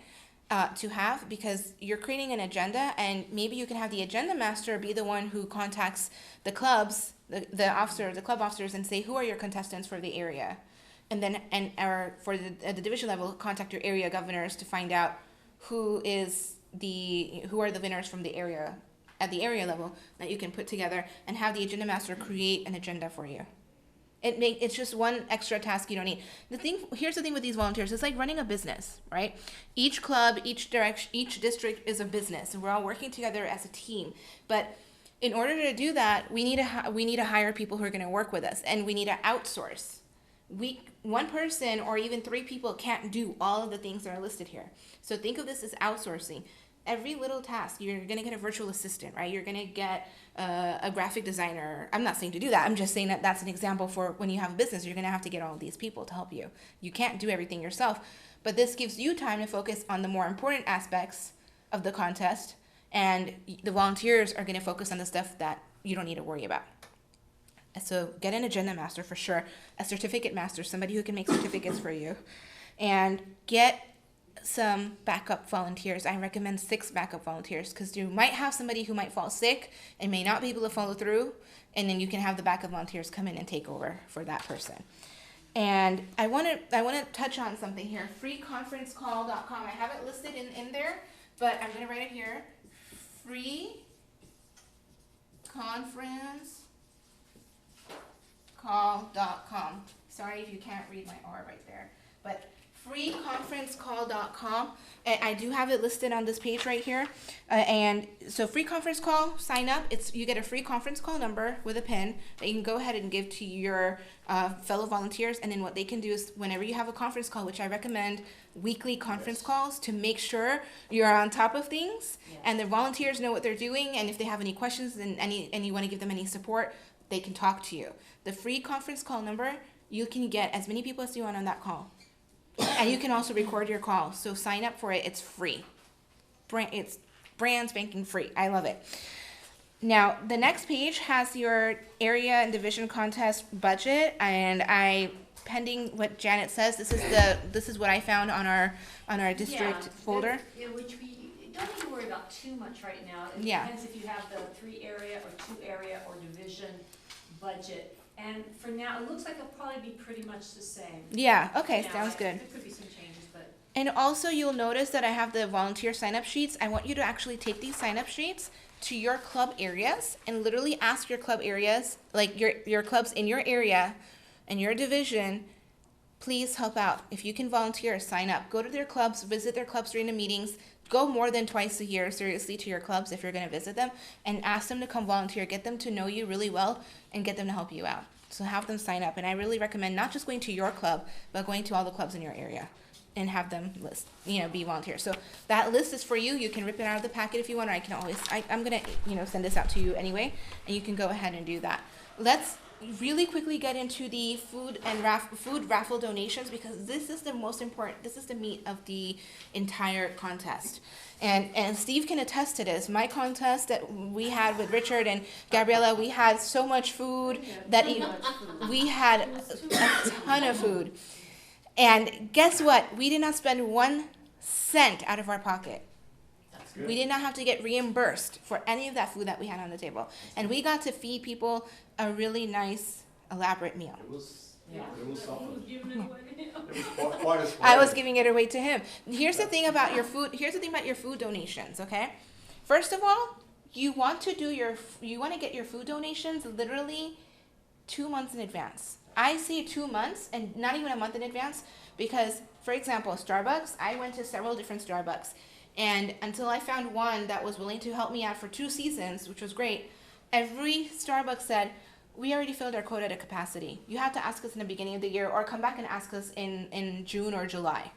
to have, because you're creating an agenda, and maybe you can have the agenda master be the one who contacts the clubs, the club officers, and say, who are your contestants for the area? And then, or for at the division level, contact your area governors to find out who are the winners from the area, at the area level, that you can put together, and have the agenda master create an agenda for you. It's just one extra task you don't need. Here's the thing with these volunteers, it's like running a business, right? Each club, each district is a business, and we're all working together as a team. But in order to do that, we need to hire people who are going to work with us, and we need to outsource. One person or even 3 people can't do all of the things that are listed here. So think of this as outsourcing. Every little task, you're going to get a virtual assistant, right? You're going to get a graphic designer. I'm not saying to do that. I'm just saying that that's an example for when you have a business, you're going to have to get all of these people to help you. You can't do everything yourself, but this gives you time to focus on the more important aspects of the contest, and the volunteers are going to focus on the stuff that you don't need to worry about. So get an agenda master for sure, a certificate master, somebody who can make certificates for you, and get some backup volunteers. I recommend 6 backup volunteers, because you might have somebody who might fall sick and may not be able to follow through, and then you can have the backup volunteers come in and take over for that person. And I want to touch on something here. freeconferencecall.com. I have it listed in there, but I'm going to write it here. freeconferencecall.com. Sorry if you can't read my R right there, but freeconferencecall.com. And I do have it listed on this page right here. And so free conference call, sign up. You get a free conference call number with a PIN that you can go ahead and give to your fellow volunteers. And then what they can do is whenever you have a conference call, which I recommend weekly conference calls to make sure you're on top of things, and the volunteers know what they're doing. And if they have any questions and you want to give them any support, they can talk to you. The free conference call number you can get as many people as you want on that call. And you can also record your call. So sign up for it. It's free. It's brand spanking free. I love it. Now, the next page has your area and division contest budget, and pending what Janet says, this is what I found on our district folder. Yeah, which we don't need to worry about too much right now. It Yeah. depends if you have the 3 area or 2 area or division budget. And for now, it looks like it'll probably be pretty much the same. Yeah, okay, Now, sounds good. There could be some changes, but And also you'll notice that I have the volunteer sign-up sheets. I want you to actually take these sign-up sheets to your club areas and literally ask your club areas, like your clubs in your area and your division, please help out. If you can volunteer, sign up. Go to their clubs, visit their clubs during the meetings. Go more than twice a year, seriously, to your clubs if you're going to visit them, and ask them to come volunteer. Get them to know you really well and get them to help you out. So have them sign up. And I really recommend not just going to your club, but going to all the clubs in your area and have them be volunteers. So that list is for you. You can rip it out of the packet if you want, or I can always, I'm going to, send this out to you anyway, and you can go ahead and do that. Let's really quickly get into the food raffle donations, because this is the most important. This is the meat of the entire contest. And Steve can attest to this. My contest that we had with Richard and Gabriella, we had so much food that we had a ton of food. And guess what? We did not spend 1 cent out of our pocket. That's good. We did not have to get reimbursed for any of that food that we had on the table. And we got to feed people a really nice, elaborate meal. It was, Yeah. it was something. Giving it away. It was quite a I was giving it away to him. Here's the thing about your food. Here's the thing about your food donations, okay? First of all, you want to get your food donations literally 2 months in advance. I say 2 months and not even a month in advance because, for example, Starbucks, I went to several different Starbucks, and until I found one that was willing to help me out for 2 seasons, which was great, every Starbucks said, we already filled our quota to capacity. You have to ask us in the beginning of the year or come back and ask us in June or July.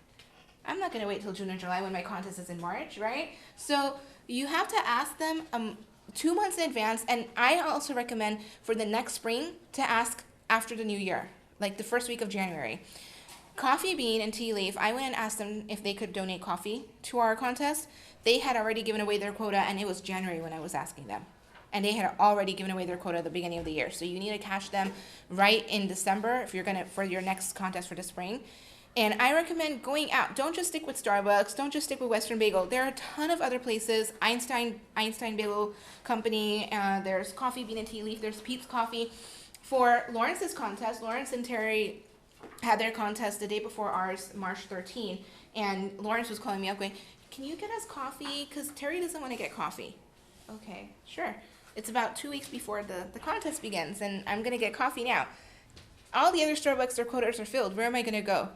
I'm not going to wait till June or July when my contest is in March, right? So you have to ask them 2 months in advance. And I also recommend for the next spring to ask after the new year, like the first week of January. Coffee Bean and Tea Leaf, I went and asked them if they could donate coffee to our contest. They had already given away their quota, and it was January when I was asking them. And they had already given away their quota at the beginning of the year. So you need to cash them right in December if you're for your next contest for the spring. And I recommend going out. Don't just stick with Starbucks. Don't just stick with Western Bagel. There are a ton of other places. Einstein Bagel Company. There's Coffee Bean and Tea Leaf. There's Pete's Coffee. For Lawrence's contest, Lawrence and Terry had their contest the day before ours, March 13. And Lawrence was calling me up going, can you get us coffee? Because Terry doesn't want to get coffee. Okay, sure. It's about 2 weeks before the contest begins, and I'm going to get coffee now. All the other Starbucks, their quotas are filled. Where am I going to go?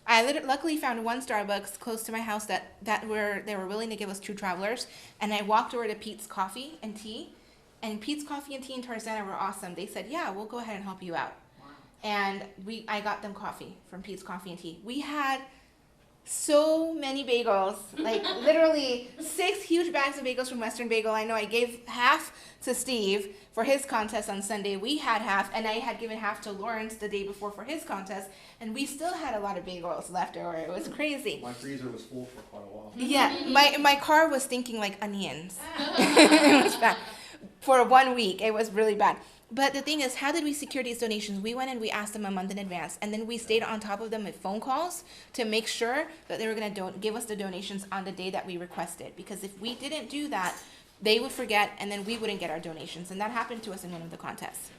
I luckily found one Starbucks close to my house that they were willing to give us 2 travelers, and I walked over to Pete's Coffee and Tea, and Pete's Coffee and Tea in Tarzana were awesome. They said, yeah, we'll go ahead and help you out. wow. And I got them coffee from Pete's Coffee and Tea. We had so many bagels, like literally 6 huge bags of bagels from Western Bagel. I know I gave half to Steve for his contest on Sunday. We had half, and I had given half to Lawrence the day before for his contest, and we still had a lot of bagels left over. It was crazy. My freezer was full for quite a while. Yeah, my car was stinking like onions. It was bad. For 1 week, it was really bad. But the thing is, how did we secure these donations? We went and we asked them a month in advance, and then we stayed on top of them with phone calls to make sure that they were going to give us the donations on the day that we requested. Because if we didn't do that, they would forget, and then we wouldn't get our donations. And that happened to us in one of the contests.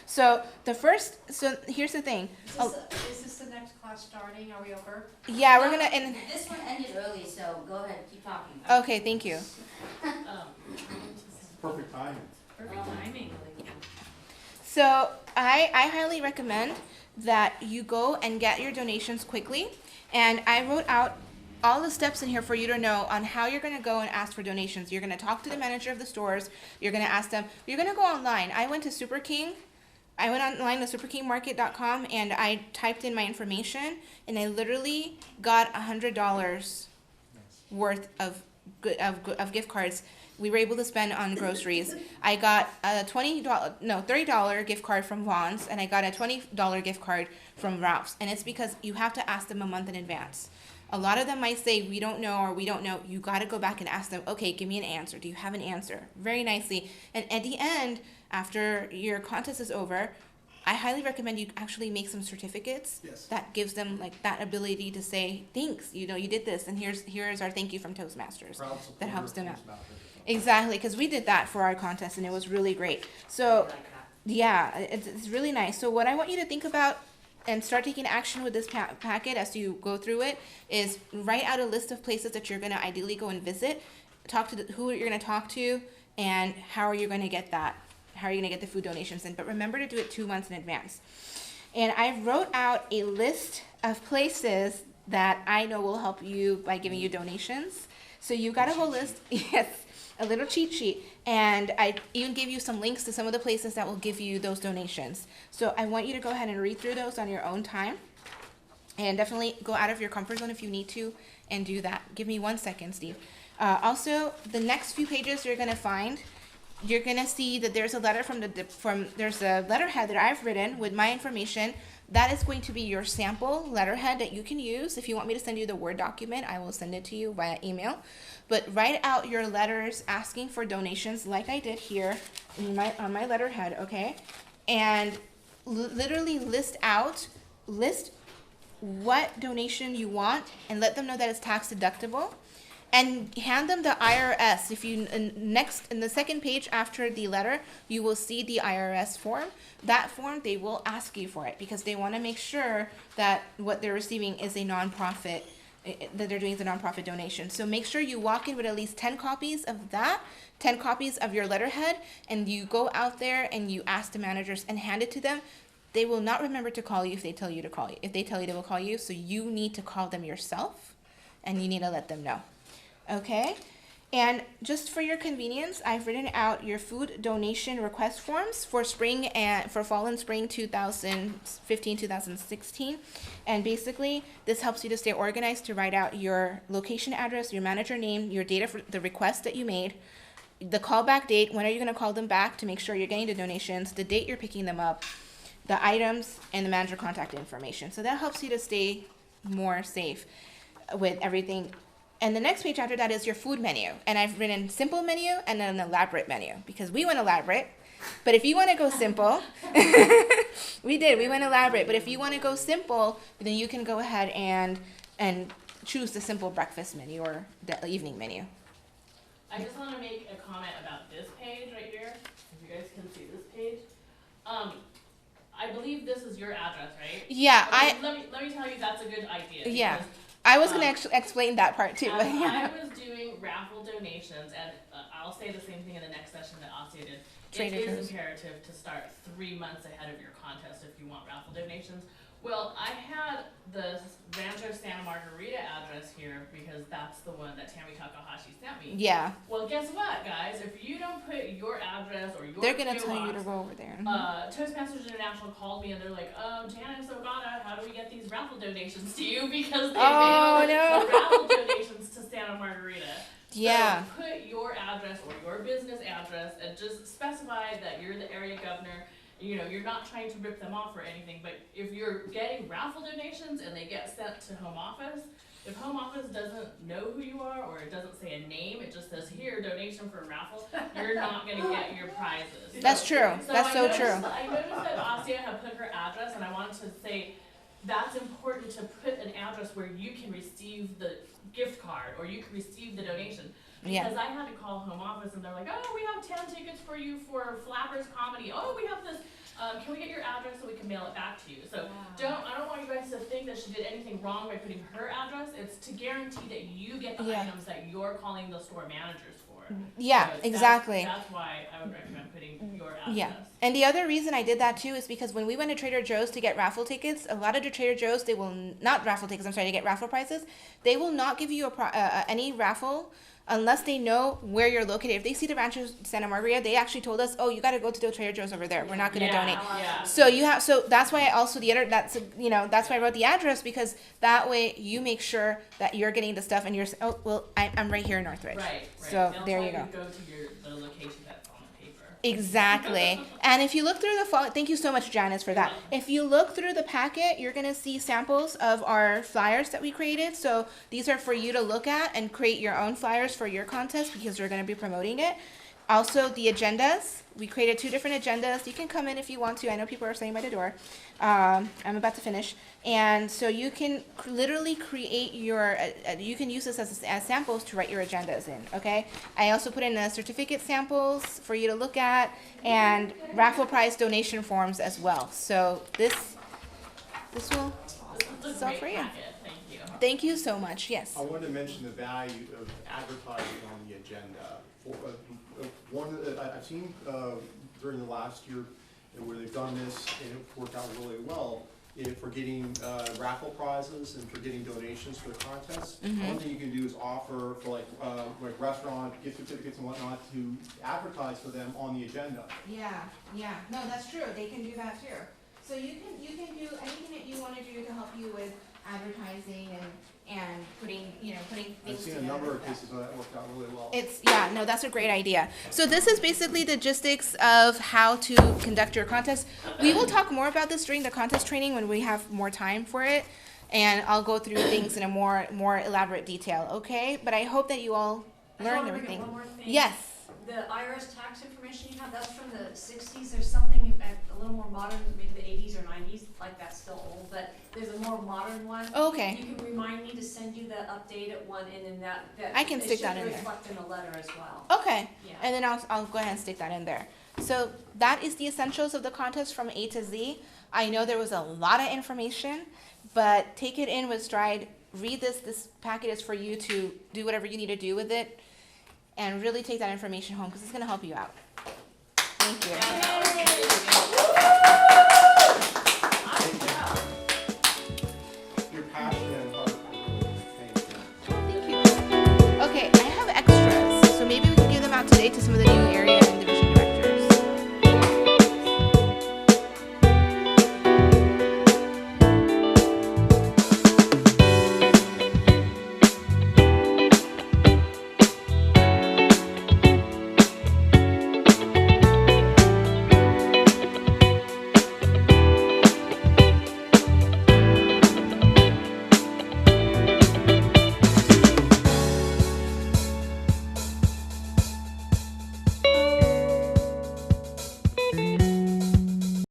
So here's the thing. Is this the next class starting? Are we over? Yeah, we're gonna and This one ended early, so go ahead, keep talking. okay, thank you. Perfect timing. Perfect timing. So I highly recommend that you go and get your donations quickly. And I wrote out all the steps in here for you to know on how you're going to go and ask for donations. You're going to talk to the manager of the stores. You're going to ask them. You're going to go online. I went to Super King. I went online to superkingmarket.com and I typed in my information, and I literally got $100 worth of gift cards we were able to spend on groceries. I got a $30 gift card from Vaughn's, and I got a $20 gift card from Ralph's. And it's because you have to ask them a month in advance. A lot of them might say, we don't know, or we don't know. You got to go back and ask them, okay, give me an answer. Do you have an answer? Very nicely. And at the end, after your contest is over, I highly recommend you actually make some certificates. Yes. That gives them like that ability to say, thanks, you did this, and here's our thank you from Toastmasters. Proud That helps supporter them of out. Toastmasters or something. Exactly, because we did that for our contest, and it was really great. So, yeah, it's really nice. So what I want you to think about and start taking action with this packet as you go through it is write out a list of places that you're going to ideally go and visit, talk to who you're going to talk to, and how are you going to get that, how are you going to get the food donations in. But remember to do it 2 months in advance. And I wrote out a list of places that I know will help you by giving you donations. So you got a whole list, yes, a little cheat sheet. And I even gave you some links to some of the places that will give you those donations. So I want you to go ahead and read through those on your own time. And definitely go out of your comfort zone if you need to and do that. Give me 1 second, Steve. Also, the next few pages you're going to find, you're going to see that there's a letter there's a letterhead that I've written with my information. That is going to be your sample letterhead that you can use. If you want me to send you the Word document, I will send it to you via email. But write out your letters asking for donations like I did here on my letterhead, okay? And literally list what donation you want and let them know that it's tax deductible. And hand them the IRS. If you in the second page after the letter, you will see the IRS form. That form, they will ask you for it because they want to make sure that what they're receiving is a nonprofit, that they're doing is a nonprofit donation. So make sure you walk in with at least 10 copies of that, 10 copies of your letterhead, and you go out there and you ask the managers and hand it to them. They will not remember to call you if they tell you to call you. If they tell you they will call you, so you need to call them yourself, and you need to let them know. Okay, and just for your convenience, I've written out your food donation request forms for spring and for fall and spring 2015-2016, and basically this helps you to stay organized, to write out your location address, your manager name, your date of the request that you made, the callback date, when are you going to call them back to make sure you're getting the donations, the date you're picking them up, the items, and the manager contact information. So that helps you to stay more safe with everything. And the next page after that is your food menu. And I've written simple menu and then an elaborate menu because we went elaborate. But if you want to go simple, we went elaborate. But if you want to go simple, then you can go ahead and choose the simple breakfast menu or the evening menu. I just want to make a comment about this page right here, if you guys can see this page. I believe this is your address, right? Yeah, okay, let me tell you that's a good idea. Yeah. Because, I was going to explain that part too. But I was doing raffle donations, and I'll say the same thing in the next session that Asya did. Trader It is Joe's. imperative to start 3 months ahead of your contest if you want raffle donations. Well, I had the Rancho Santa Margarita address here because that's the one that Tammy Takahashi sent me. Yeah. Well, guess what, guys? If you don't put your address or your They're going to PO tell you box, to go over there. Toastmasters International called me and they're like, Janice Ogata, how do we get these raffle donations to you? Because they Oh, made no. the raffle donations to Santa Margarita. Yeah. So put your address or your business address and just specify that you're the area governor. You know, you're not trying to rip them off or anything, but if you're getting raffle donations and they get sent to home office, if home office doesn't know who you are or it doesn't say a name, it just says here, donation for a raffle, you're not gonna get your prizes. That's true. That's so true. I noticed that Asya had put her address, and I wanted to say that's important to put an address where you can receive the gift card or you can receive the donation. Yeah. Because I had to call home office and they're like, oh, we have 10 tickets for you for Flappers Comedy. Oh, we have this. Can we get your address so we can mail it back to you? So I don't want you guys to think that she did anything wrong by putting her address. It's to guarantee that you get the items that you're calling the store managers for. Yeah, So exactly. That's why I would recommend putting your address. Yeah. And the other reason I did that too is because when we went to Trader Joe's to get raffle tickets, a lot of the Trader Joe's, they will not raffle tickets, I'm sorry, to get raffle prizes, they will not give you any raffle unless they know where you're located. If they see the Rancho Santa Maria, they actually told us, oh, you got to go to the Trader Joe's over there. We're not going to donate. Yeah. So that's why I also that's why I wrote the address, because that way you make sure that you're getting the stuff and you're I'm right here in Northridge. Right. So They'll there tell you go. Go to the location that's on the paper. Exactly. And if you look through thank you so much, Janice, for that. If you look through the packet, you're going to see samples of our flyers that we created. So these are for you to look at and create your own flyers for your contest, because we're going to be promoting it. Also, the agendas. We created 2 different agendas. You can come in if you want to. I know people are standing by the door. I'm about to finish. And so you can literally create you can use this as samples to write your agendas in, okay? I also put in the certificate samples for you to look at, and raffle prize donation forms as well. So this will It's a sell great for you. packet. Thank you. Thank you so much. Yes. I wanted to mention the value of advertising on the agenda. One that I've seen during the last year where they've done this and it's worked out really well, for getting raffle prizes and for getting donations for the contest. One thing you can do is offer for like restaurant gift certificates and whatnot to advertise for them on the agenda. Yeah. No, that's true. They can do that too. So you can do anything that you want to do to help you with advertising and putting things I've seen a together number of like that. cases where that worked out really well. That's a great idea. So this is basically the logistics of how to conduct your contest. We will talk more about this during the contest training when we have more time for it, and I'll go through things in a more elaborate detail, okay? But I hope that you all learned everything. One more thing. Yes. The IRS tax information you have, that's from the 60s. There's something a little more modern, maybe the 80s or 90s, like that's still old, but there's a more modern one. Okay. You can remind me to send you the updated one, and then that I can stick that in It there. should reflect in the letter as well. Okay. Yeah. And then I'll go ahead and stick that in there. So that is the essentials of the contest from A to Z. I know there was a lot of information, but take it in with stride. Read this. This packet is for you to do whatever you need to do with it, and really take that information home, because it's going to help you out. Thank you. Yeah, that was great.